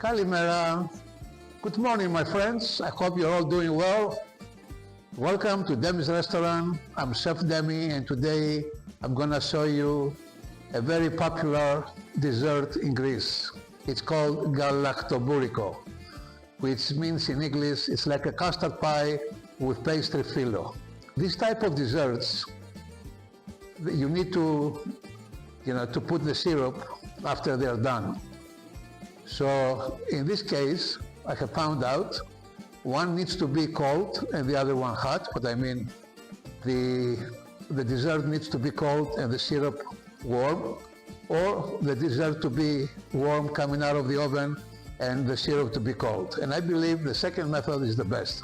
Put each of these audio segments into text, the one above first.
Kalimera. Good morning, my friends. I hope you're all doing well. Welcome to Demi's restaurant. I'm Chef Demi, and today I'm gonna show you a very popular dessert in Greece. It's called Galaktoboureko, which means in English it's like a custard pie with pastry filo. This type of desserts, you need to put the syrup after they're done. So in this case, I have found out one needs to be cold and the other one hot. What I mean, the dessert needs to be cold and the syrup warm, or the dessert to be warm coming out of the oven and the syrup to be cold. And I believe the second method is the best.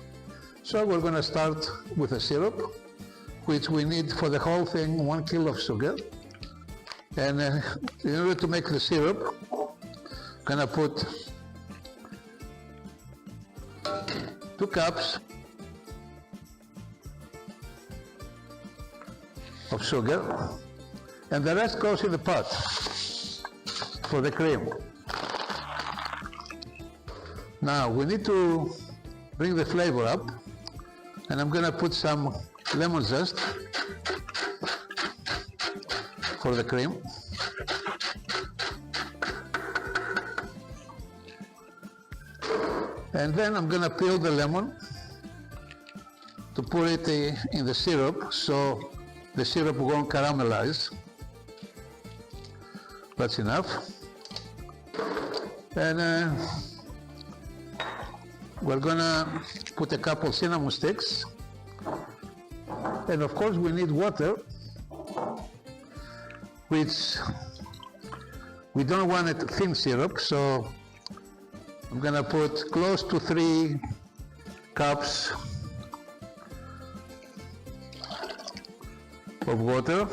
So we're going to start with the syrup, which we need for the whole thing 1 kilo of sugar. And in order to make the syrup, I'm going to put 2 cups of sugar, and the rest goes in the pot for the cream. Now we need to bring the flavor up, and I'm going to put some lemon zest for the cream. And then I'm going to peel the lemon to put it in the syrup so the syrup won't caramelize. That's enough. And we're going to put a couple cinnamon sticks. And of course we need water, which we don't want it thin syrup, so I'm going to put close to 3 cups of water,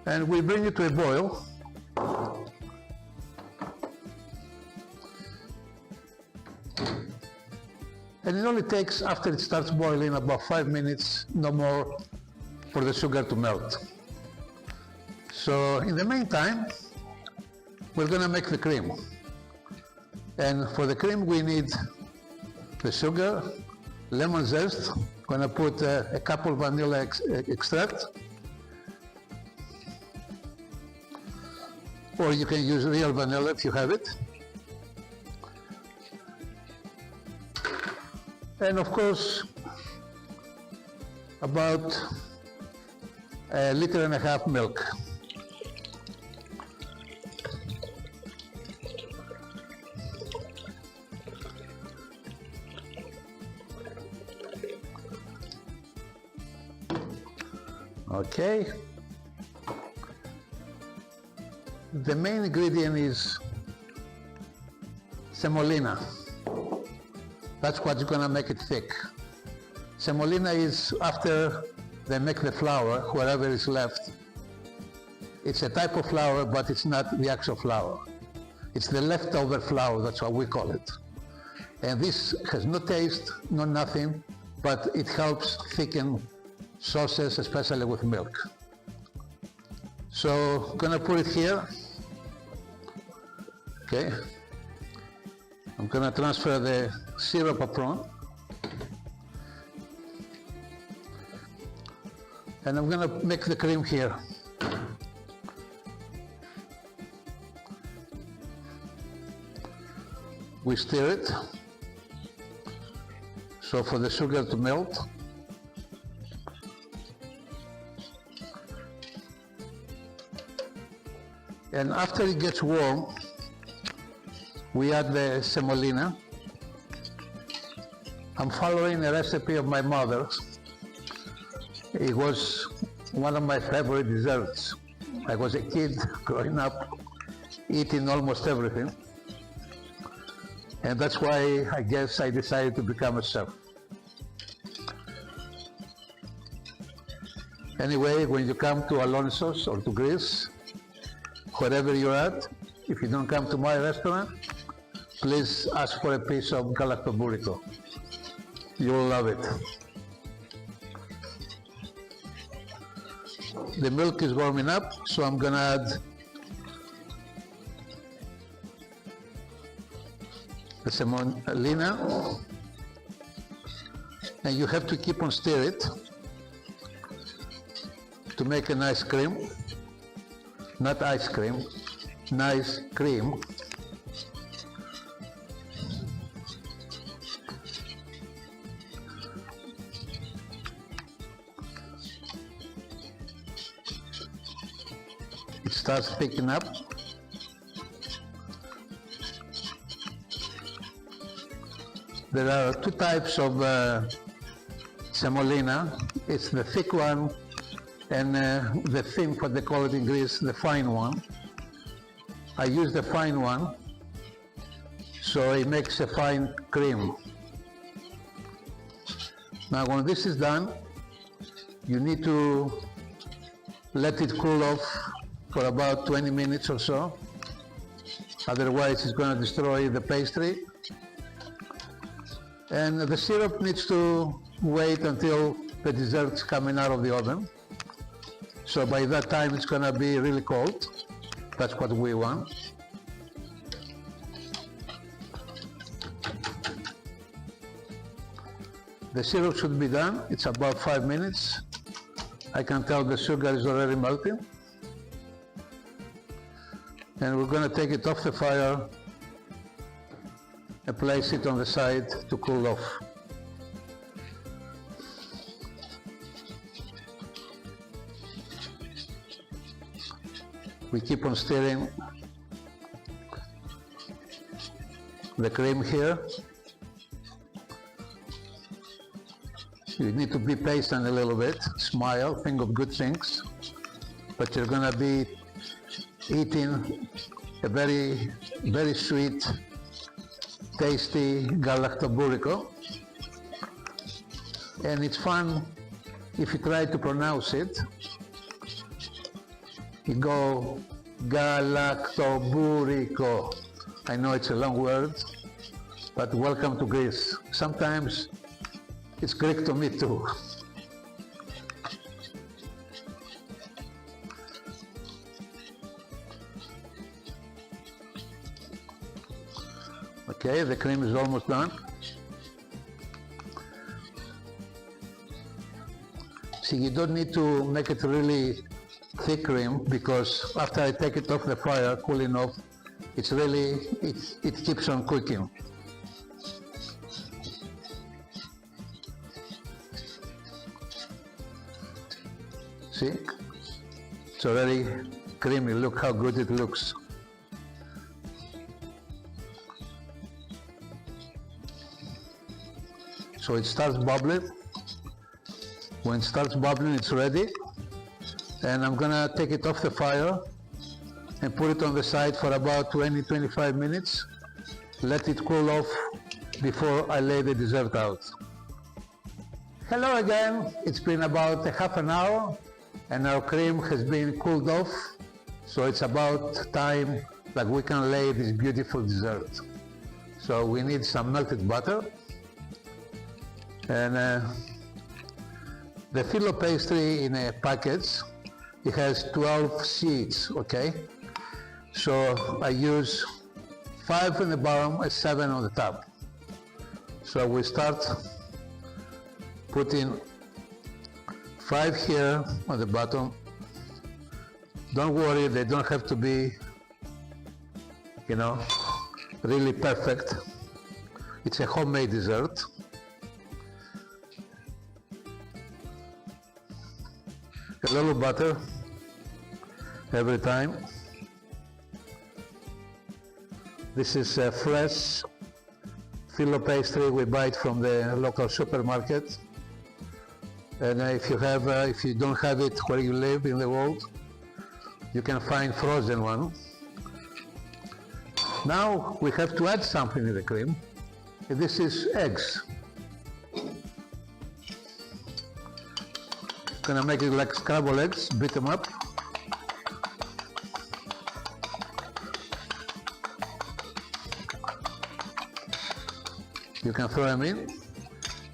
and we bring it to a boil. And it only takes, after it starts boiling, about 5 minutes, no more, for the sugar to melt. So in the meantime, we're going to make the cream. And for the cream we need the sugar, lemon zest. I'm going to put a couple vanilla extract. Or you can use real vanilla if you have it. And of course, about 1.5 liters milk. Okay. The main ingredient is semolina. That's what's going to make it thick. Semolina is after they make the flour, whatever is left. It's a type of flour, but it's not the actual flour. It's the leftover flour, that's what we call it. And this has no taste, no nothing, but it helps thicken sauces, especially with milk. So I'm gonna put it here. Okay. I'm gonna transfer the syrup up front. And I'm gonna make the cream here. We stir it, so for the sugar to melt. And after it gets warm, we add the semolina. I'm following a recipe of my mother's. It was one of my favorite desserts. I was a kid growing up eating almost everything. And that's why I guess I decided to become a chef. Anyway, when you come to Alonso's or to Greece, wherever you're at, if you don't come to my restaurant, please ask for a piece of Galaktoboureko. You'll love it. The milk is warming up, so I'm gonna add the semolina, and you have to keep on stir it to make a nice cream, not ice cream, nice cream. It starts picking up. There are two types of semolina. It's the thick one and the thin, what they call it in Greece, the fine one. I use the fine one, so it makes a fine cream. Now when this is done, you need to let it cool off for about 20 minutes or so. Otherwise it's going to destroy the pastry. And the syrup needs to wait until the dessert's coming out of the oven. So by that time it's going to be really cold. That's what we want. The syrup should be done. It's about 5 minutes. I can tell the sugar is already melting. And we're going to take it off the fire and place it on the side to cool off. We keep on stirring the cream here. You need to be patient a little bit, smile, think of good things, but you're gonna be eating a very, very sweet, tasty Galaktoboureko, and it's fun if you try to pronounce it. You go Galaktoboureko. I know it's a long word, but welcome to Greece. Sometimes it's Greek to me too. Okay, the cream is almost done. See, you don't need to make it really thick cream, because after I take it off the fire, cooling off, it's really, it keeps on cooking. See, it's already creamy. Look how good it looks. So it starts bubbling. When it starts bubbling, it's ready. And I'm gonna take it off the fire and put it on the side for about 20-25 minutes. Let it cool off before I lay the dessert out. Hello again. It's been about a half an hour and our cream has been cooled off. So it's about time that we can lay this beautiful dessert. So we need some melted butter. And the filo pastry in a package, it has 12 sheets, okay? So I use 5 on the bottom and 7 on the top. So we start putting 5 here on the bottom. Don't worry, they don't have to be, you know, really perfect. It's a homemade dessert. A little butter every time. This is a fresh filo pastry we buy it from the local supermarket. And if you don't have it where you live in the world, you can find frozen one. Now we have to add something in the cream. This is eggs. Gonna make it like scrambled eggs, beat them up. You can throw them in.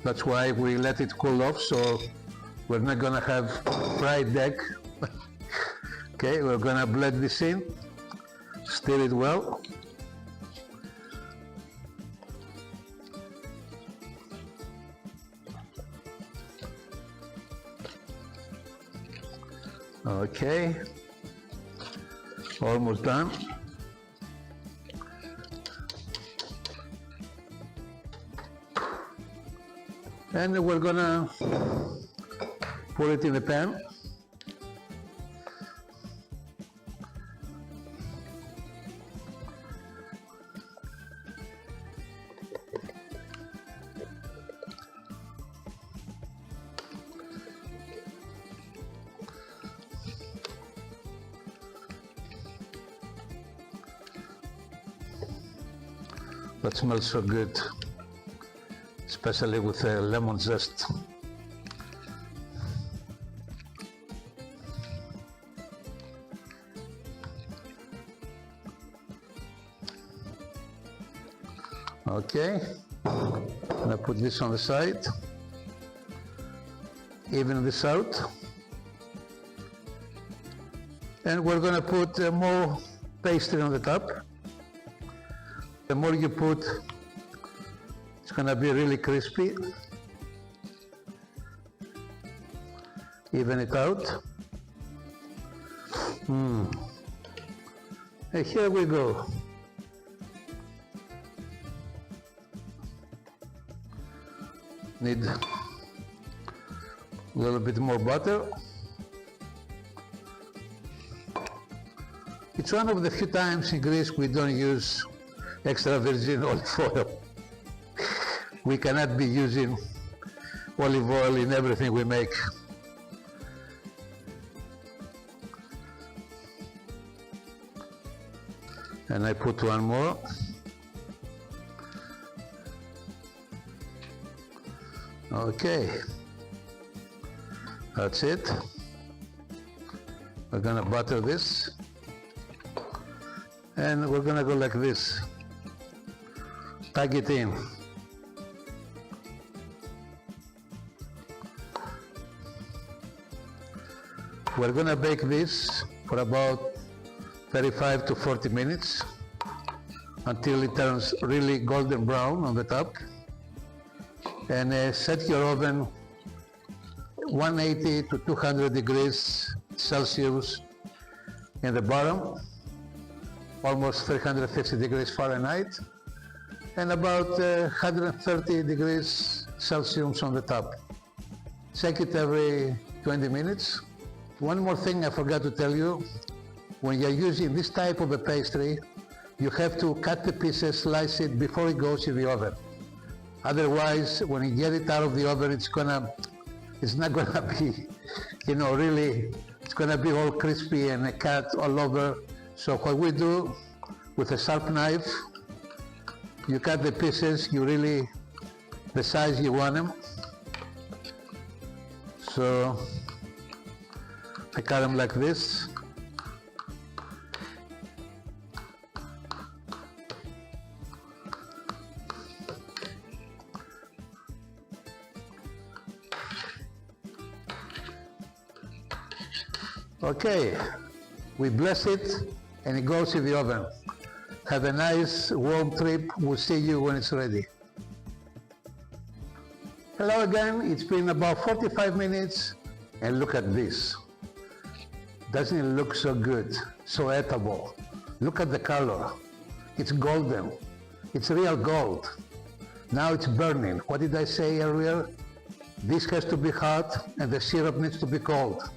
That's why we let it cool off, so we're not gonna have fried egg. Okay, we're gonna blend this in, stir it well. Okay, almost done. And we're gonna put it in the pan. That smells so good, especially with lemon zest. Okay, I'm gonna put this on the side, even this out, and we're gonna put more pastry on the top. The more you put, it's gonna be really crispy. Even it out. And here we go. Need a little bit more butter. It's one of the few times in Greece we don't use extra virgin olive oil. We cannot be using olive oil in everything we make. And I put one more. Okay, that's it. We're gonna butter this, and we're gonna go like this. Tuck it in. We're gonna bake this for about 35 to 40 minutes until it turns really golden brown on the top. And set your oven 180 to 200 degrees Celsius in the bottom, almost 350 degrees Fahrenheit, and about 130 degrees Celsius on the top. Check it every 20 minutes. One more thing I forgot to tell you. When you're using this type of a pastry, you have to cut the pieces, slice it before it goes in the oven. Otherwise, when you get it out of the oven, it's not gonna be, really, it's gonna be all crispy and cut all over. So what we do with a sharp knife, you cut the pieces, the size you want them. So I cut them like this. Okay, we bless it and it goes in the oven. Have a nice warm trip. We'll see you when it's ready. Hello again, it's been about 45 minutes and look at this. Doesn't it look so good, so edible? Look at the color. It's golden. It's real gold. Now it's burning. What did I say earlier? This has to be hot and the syrup needs to be cold.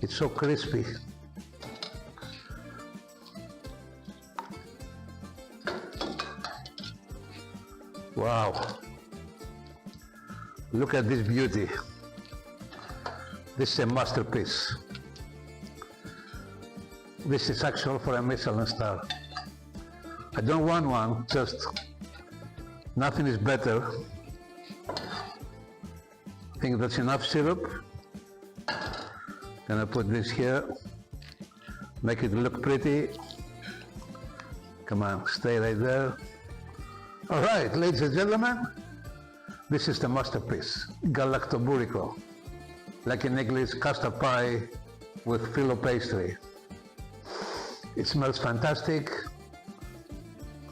It's so crispy. Wow. Look at this beauty. This is a masterpiece. This is actual for a Michelin star. I don't want one, just nothing is better. I think that's enough syrup. Gonna put this here, make it look pretty. Come on, stay right there. All right, ladies and gentlemen, this is the masterpiece, Galaktoboureko. like in English, custard pie with filo pastry. It smells fantastic.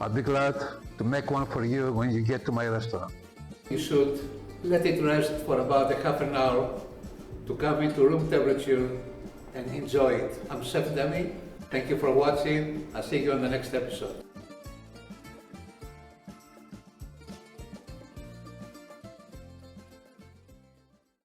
I'll be glad to make one for you when you get to my restaurant. You should let it rest for about a half an hour to come into room temperature and enjoy it. I'm Chef Demi. Thank you for watching. I'll see you on the next episode.